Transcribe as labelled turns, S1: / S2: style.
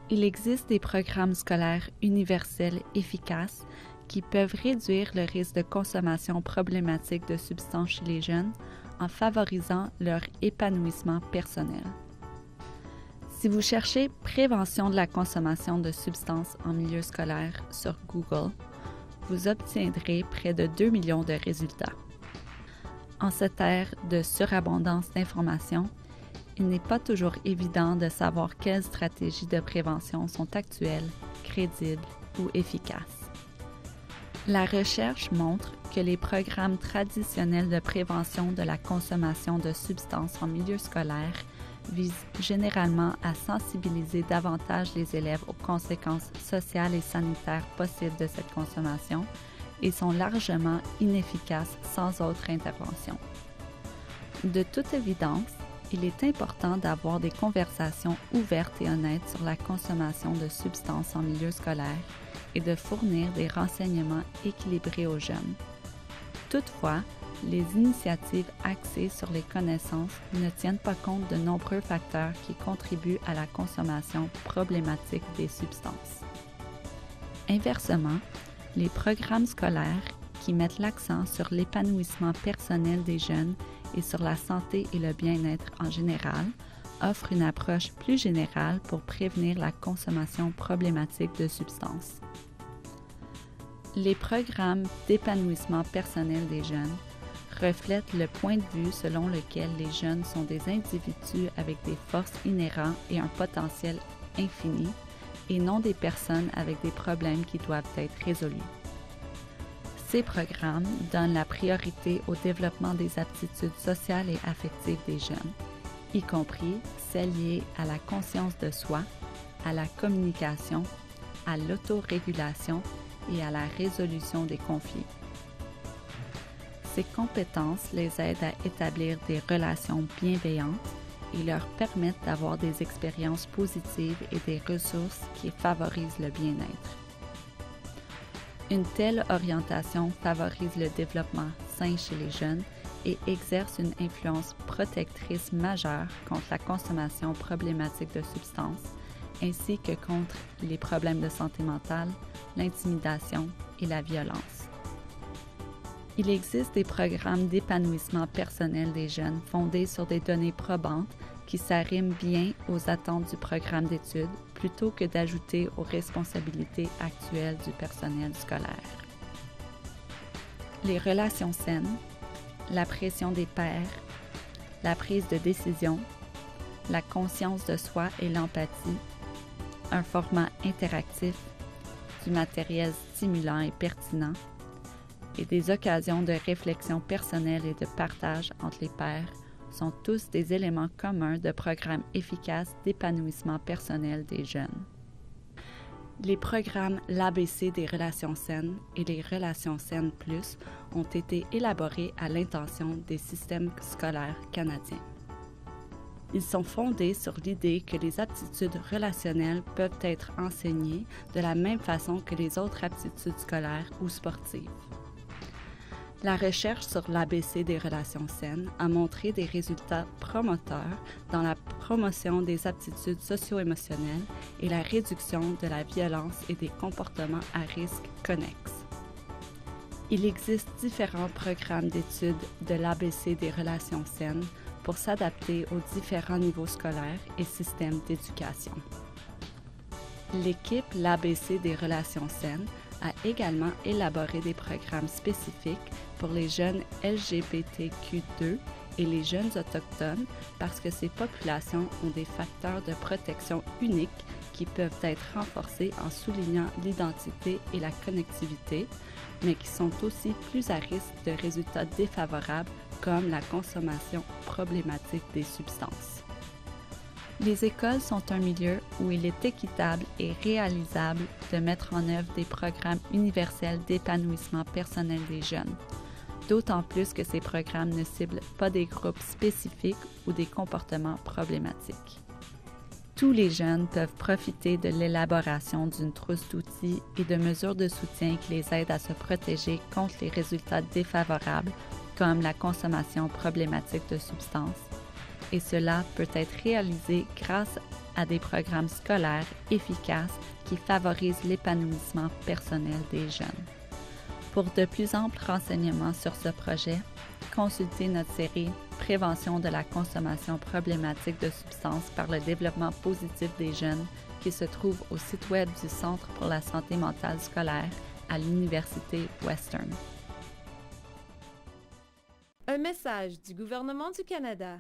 S1: Il existe des programmes scolaires universels efficaces qui peuvent réduire le risque de consommation problématique de substances chez les jeunes en favorisant leur épanouissement personnel. Si vous cherchez prévention de la consommation de substances en milieu scolaire sur Google, vous obtiendrez près de 2 millions de résultats. En cette ère de surabondance d'informations, il n'est pas toujours évident de savoir quelles stratégies de prévention sont actuelles, crédibles ou efficaces. La recherche montre que les programmes traditionnels de prévention de la consommation de substances en milieu scolaire visent généralement à sensibiliser davantage les élèves aux conséquences sociales et sanitaires possibles de cette consommation et sont largement inefficaces sans autre intervention. De toute évidence, il est important d'avoir des conversations ouvertes et honnêtes sur la consommation de substances en milieu scolaire et de fournir des renseignements équilibrés aux jeunes. Toutefois, les initiatives axées sur les connaissances ne tiennent pas compte de nombreux facteurs qui contribuent à la consommation problématique des substances. Inversement, les programmes scolaires qui mettent l'accent sur l'épanouissement personnel des jeunes et sur la santé et le bien-être en général offrent une approche plus générale pour prévenir la consommation problématique de substances. Les programmes d'épanouissement personnel des jeunes reflètent le point de vue selon lequel les jeunes sont des individus avec des forces inhérentes et un potentiel infini, et non des personnes avec des problèmes qui doivent être résolus. Ces programmes donnent la priorité au développement des aptitudes sociales et affectives des jeunes, y compris celles liées à la conscience de soi, à la communication, à l'autorégulation et à la résolution des conflits. Ces compétences les aident à établir des relations bienveillantes et leur permettent d'avoir des expériences positives et des ressources qui favorisent le bien-être. Une telle orientation favorise le développement sain chez les jeunes et exerce une influence protectrice majeure contre la consommation problématique de substances, ainsi que contre les problèmes de santé mentale, l'intimidation et la violence. Il existe des programmes d'épanouissement personnel des jeunes fondés sur des données probantes qui s'arriment bien aux attentes du programme d'études plutôt que d'ajouter aux responsabilités actuelles du personnel scolaire. Les relations saines, la pression des pairs, la prise de décision, la conscience de soi et l'empathie, un format interactif, du matériel stimulant et pertinent, et des occasions de réflexion personnelle et de partage entre les pairs sont tous des éléments communs de programmes efficaces d'épanouissement personnel des jeunes. Les programmes l'ABC des relations saines et les relations saines plus ont été élaborés à l'intention des systèmes scolaires canadiens. Ils sont fondés sur l'idée que les aptitudes relationnelles peuvent être enseignées de la même façon que les autres aptitudes scolaires ou sportives. La recherche sur l'ABC des relations saines a montré des résultats promoteurs dans la promotion des aptitudes socio-émotionnelles et la réduction de la violence et des comportements à risque connexes. Il existe différents programmes d'études de l'ABC des relations saines pour s'adapter aux différents niveaux scolaires et systèmes d'éducation. L'équipe l'ABC des relations saines a également élaboré des programmes spécifiques pour les jeunes LGBTQ2 et les jeunes autochtones parce que ces populations ont des facteurs de protection uniques qui peuvent être renforcés en soulignant l'identité et la connectivité, mais qui sont aussi plus à risque de résultats défavorables comme la consommation problématique des substances. Les écoles sont un milieu où il est équitable et réalisable de mettre en œuvre des programmes universels d'épanouissement personnel des jeunes, d'autant plus que ces programmes ne ciblent pas des groupes spécifiques ou des comportements problématiques. Tous les jeunes peuvent profiter de l'élaboration d'une trousse d'outils et de mesures de soutien qui les aident à se protéger contre les résultats défavorables comme la consommation problématique de substances, et cela peut être réalisé grâce à des programmes scolaires efficaces qui favorisent l'épanouissement personnel des jeunes. Pour de plus amples renseignements sur ce projet, consultez notre série Prévention de la consommation problématique de substances par le développement positif des jeunes qui se trouve au site web du Centre pour la santé mentale scolaire à l'Université Western.
S2: Un message du gouvernement du Canada.